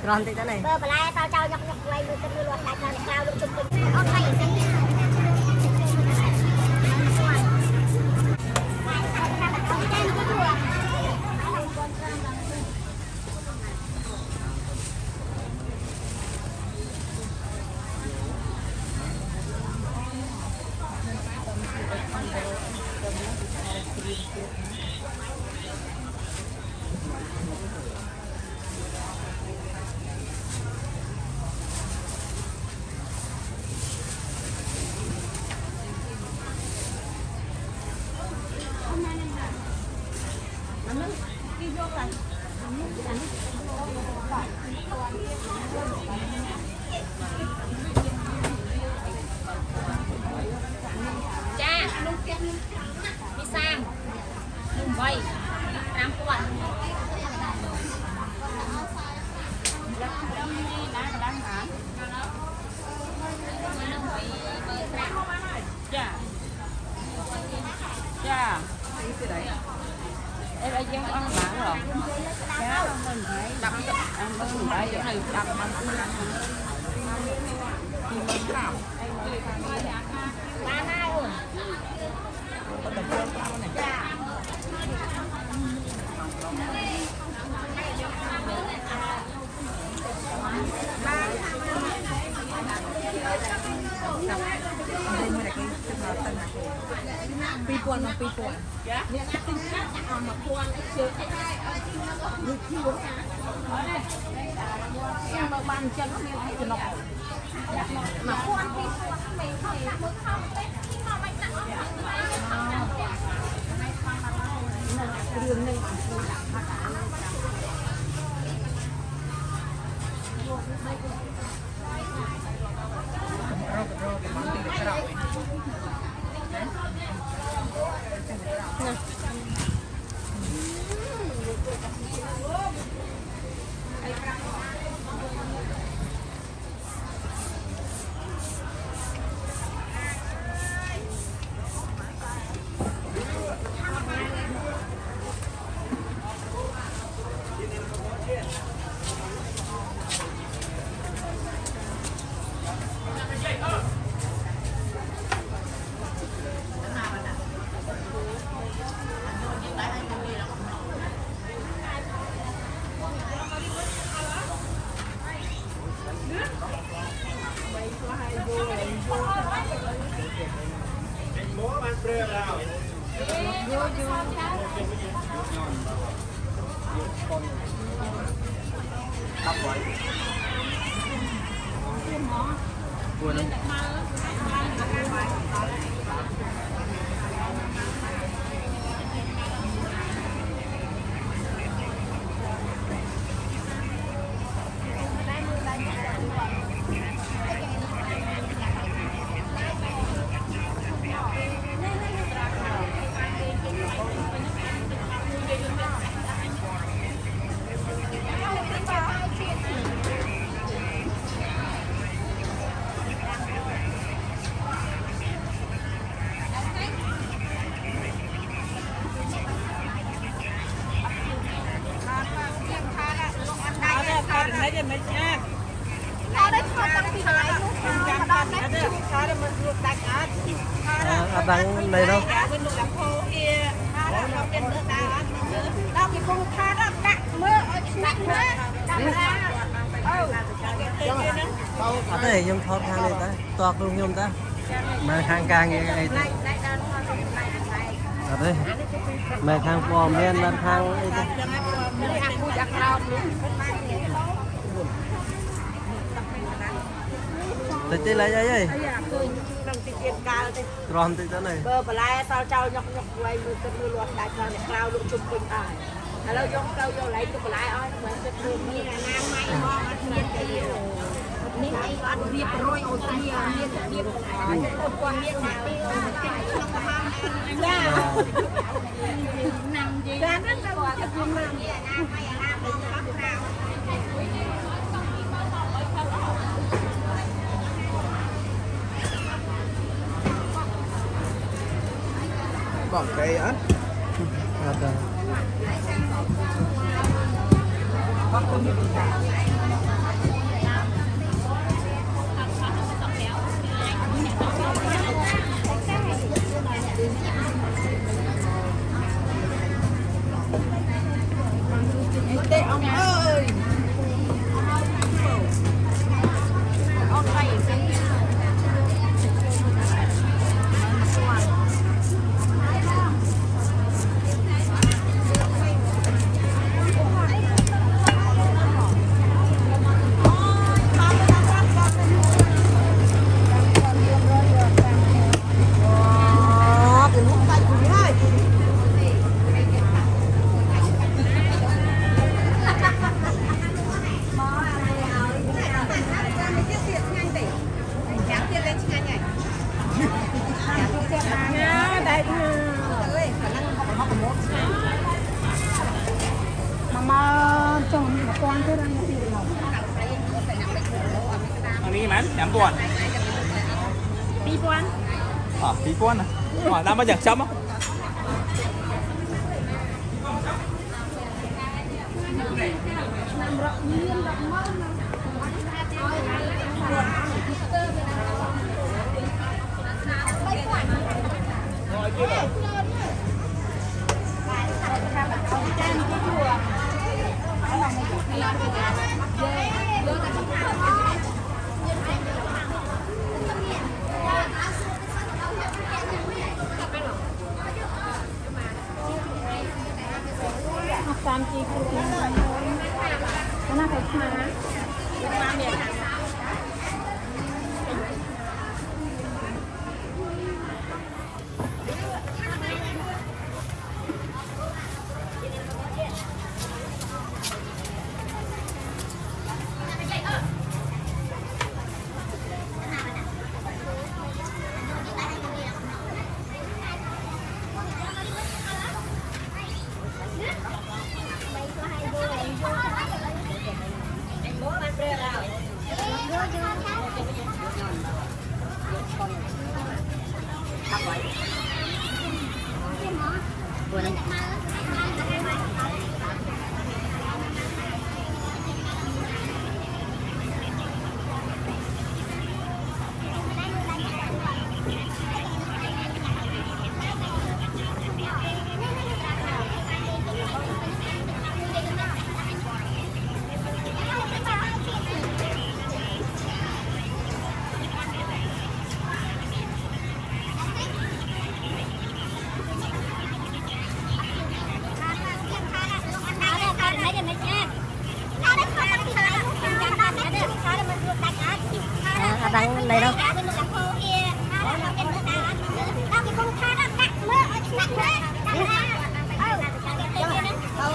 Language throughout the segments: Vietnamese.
Còn thì thế này. Bơ lại tao trao nhọc nhọc quay được cái luôn đại trao cao được chụp bình. Ông này sẽ đi sang đừng quay làm quạt em đã dân ăn bạn rồi cá mình phải đập ăn mình phải chỗ này đập bằng mình làm ba nay rồi pi cuốn mà pi cuốn mà bàn chân nó miếng cái nó mà cuốn pi cuốn mình không đặt mức không đấy khi mà mình đặt đường này bằng này đâu ở đây nhom thoát hàng này ta toạc luôn nhom ta mà hàng càng như này ở đây mà hàng bò men là hàng ấy đây tới lấy vậy còn thì thế này bơ lại tao trao nhọc nhọc quay mưa cơn mưa loạt đại trao này cao lượng chụp bình tài là dùng câu vô lấy chụp lại ơi mà cái đường như là nam mai ho nhiệt cái nên ai ăn việc rồi ôn gì nhiệt một quan nhiệt nào nằm gì ra rất là quá cái phương nam như là nam hay là nam thì có nào Bỏng cái á. Ada. Tê ông ơi. Ông này Anh nghĩ mấy? Nhắm tuần. Pi quan. Tí quân à? Đang bao giờ chấm á? Tam chi phụ cái nào phải mà đang đây đâu.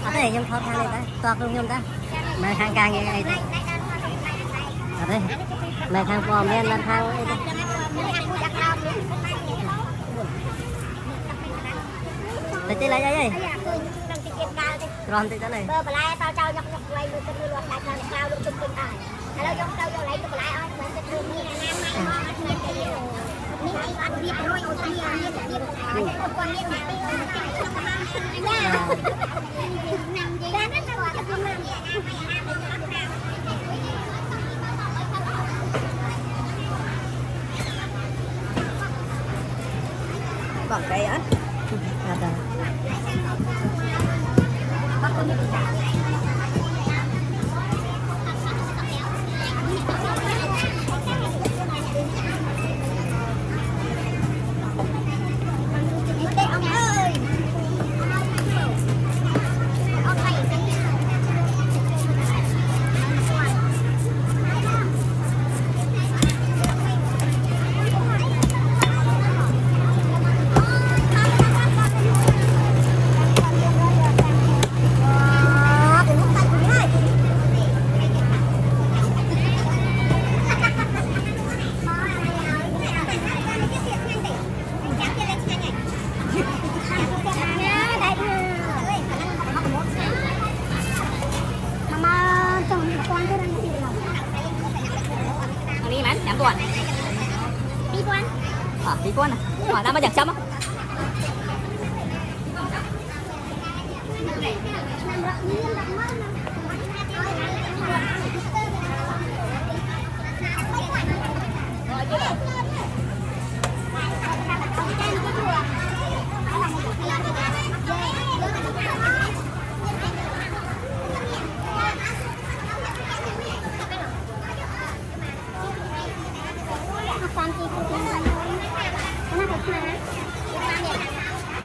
Ở đây nhung thoát thang này ta, toạc luôn nhung ta. Mà hàng càng như này ta. Ở đây, mà hàng bò men là hàng ấy ta. Tại tí lại vậy? Còn tí này. Bơ bà lai tao trao nhọc nhọc quay người ta đưa loạt lại cho cao lúc chung quanh ai. Hello giống tao vô lấy tụi lại ơi, mình sẽ thường như là nam mai ngon ăn cái gì. Mình hay ăn việc rồi ôi kia như là việc một con như là nằm gì ra nó gọi cho con nằm bỏng cái á. Ada. Tê ông ơi. Ông này tuần. Đi quan. Tí quân à? Đang bao giờ chấm á? Hãy subscribe cho kênh Ghiền Mì Gõ để không bỏ lỡ những video hấp dẫn.